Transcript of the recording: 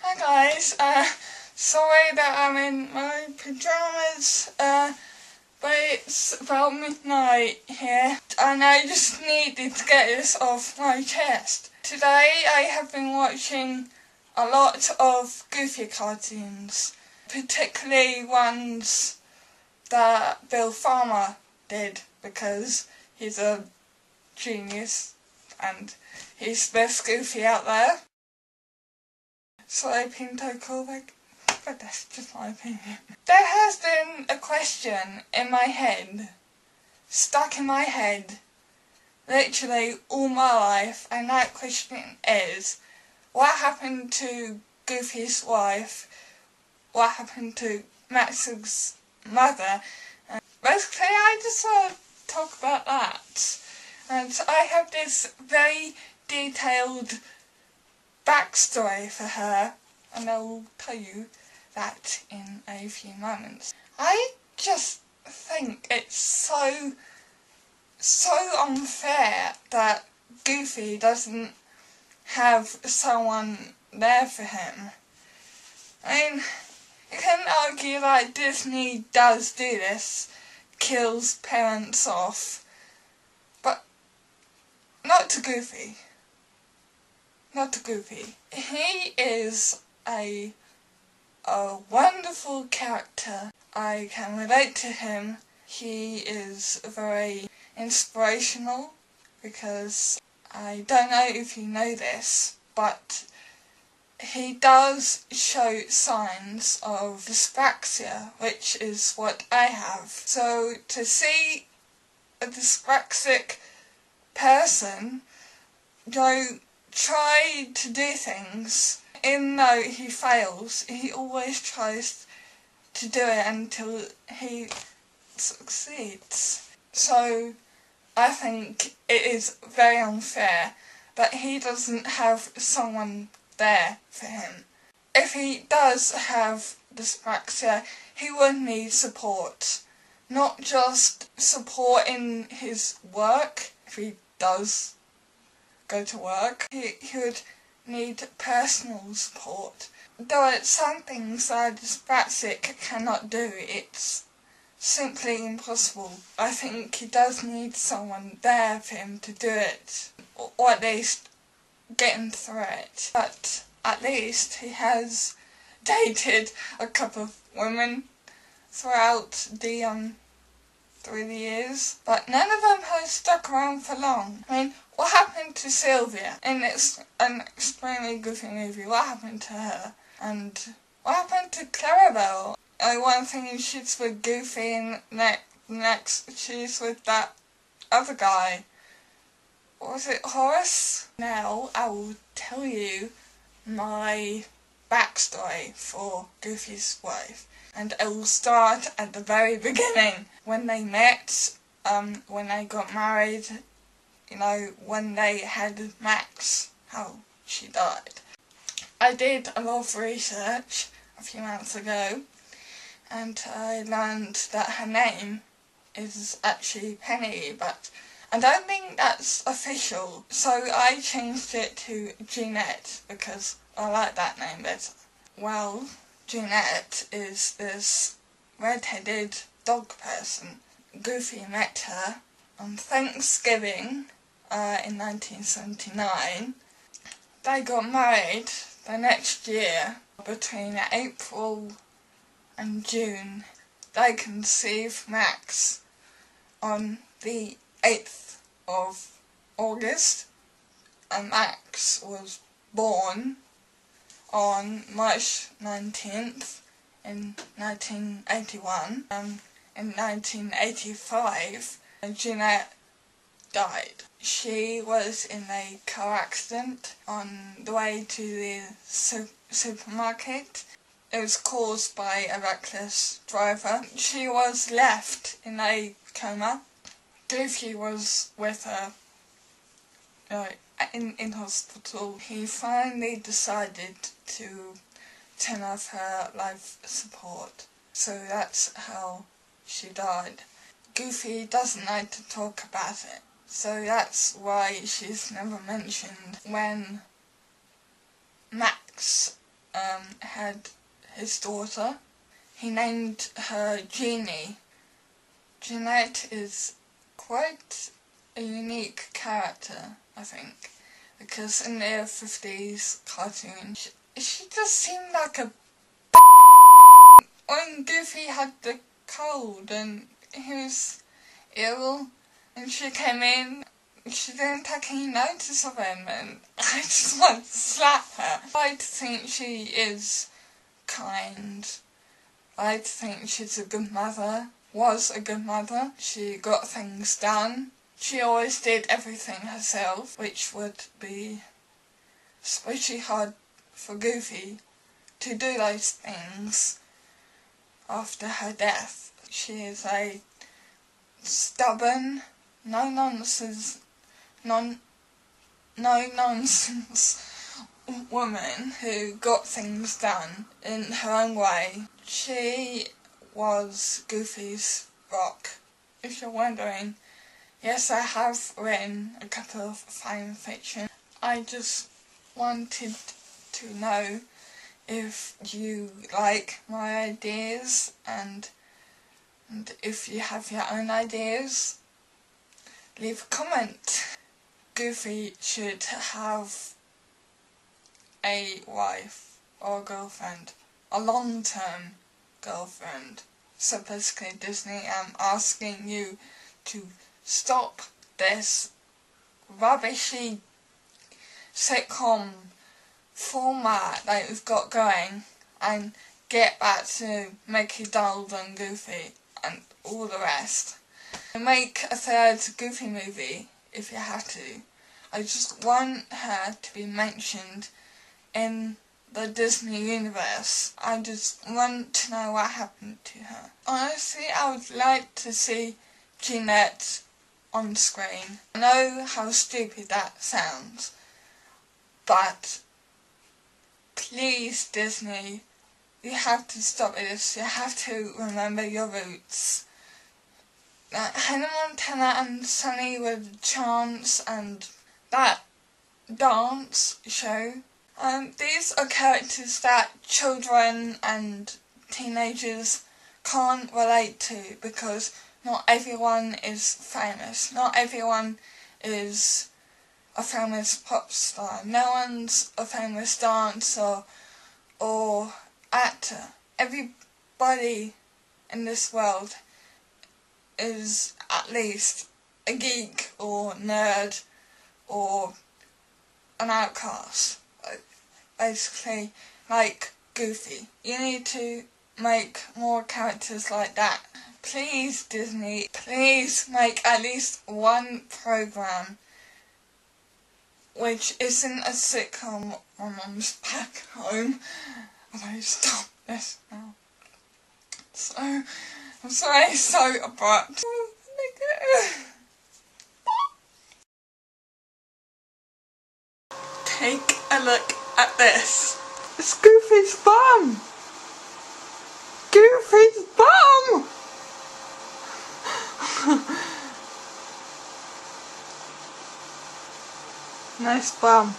Hi guys, sorry that I'm in my pyjamas, but it's about midnight here and I just needed to get this off my chest. Today I have been watching a lot of Goofy cartoons, particularly ones that Bill Farmer did because he's a genius and he's the best Goofy out there. So I Pinto callback, but that's just my opinion. There has been a question in my head, stuck in my head, literally all my life, and that question is, what happened to Goofy's wife? What happened to Max's mother? And basically I just want to talk about that. And I have this very detailed backstory for her, and I will tell you that in a few moments. I just think it's so unfair that Goofy doesn't have someone there for him. I mean, you can argue that Disney does do this, kills parents off, but not to Goofy. Not to Goofy. He is a wonderful character. I can relate to him. He is very inspirational because I don't know if you know this, but he does show signs of dyspraxia, which is what I have. So to see a dyspraxic person try to do things, even though he fails, he always tries to do it until he succeeds. So I think it is very unfair that he doesn't have someone there for him. If he does have dyspraxia, he would need support. Not just support in his work, if he does go to work. He would need personal support. Though it's some things that a dyspraxic cannot do, it's simply impossible. I think he does need someone there for him to do it, or at least get him through it. But at least he has dated a couple of women throughout through the years, but none of them have stuck around for long. I mean, what happened to Sylvia? And it's an extremely goofy movie. What happened to her? And what happened to Clarabelle? One thing she's with Goofy, and next she's with that other guy. Was it Horace? Now I will tell you my backstory for Goofy's wife. And I will start at the very beginning. When they met, when they got married, when they had Max, how she died. I did a lot of research a few months ago, and I learned that her name is actually Penny, but I don't think that's official, so I changed it to Jeanette because I like that name better. Well, Jeanette is this red-headed dog person. Goofy met her on Thanksgiving in 1979. They got married the next year. Between April and June, they conceived Max on the 8th of August, and Max was born on March 19th in 1981. In 1985, Jeanette died. She was in a car accident on the way to the supermarket. It was caused by a reckless driver. She was left in a coma. Goofy was with her in hospital. He finally decided to turn off her life support. So that's how she died. Goofy doesn't like to talk about it, so that's why she's never mentioned. When Max had his daughter. He named her Jeannie. Jeanette is quite a unique character, I think, because in their 50s cartoon, she just seemed like a when Goofy had the cold and he was ill and she came in, she didn't take any notice of him, and I just want to slap her. I like to think she is kind. I like to think she's a good mother, was a good mother. She got things done. She always did everything herself, which would be especially hard for Goofy to do those things after her death. She is a stubborn, no-nonsense woman who got things done in her own way. She was Goofy's rock. If you're wondering, yes, I have written a couple of fan fiction. I just wanted to know if you like my ideas and if you have your own ideas, leave a comment. Goofy should have a wife or a girlfriend, a long-term girlfriend. So basically Disney, I'm asking you to stop this rubbishy sitcom format that we've got going and get back to Mickey, Donald and Goofy and all the rest. Make a third Goofy movie if you have to. I just want her to be mentioned in the Disney universe. I just want to know what happened to her. Honestly, I would like to see Jeanette on screen. I know how stupid that sounds, but please, Disney, you have to stop this. You have to remember your roots. Hannah Montana and Sunny with Chance and that dance show. These are characters that children and teenagers can't relate to because not everyone is famous. Not everyone is a famous pop star. No one's a famous dancer or actor. Everybody in this world is at least a geek or nerd or an outcast. Basically, like Goofy. You need to make more characters like that. Please, Disney, please make at least one program which isn't a sitcom. My mum's back home. And I stop this now. So, I'm sorry it's so abrupt. Take a look at this. It's Goofy's bum! Goofy's bum! Nice bum.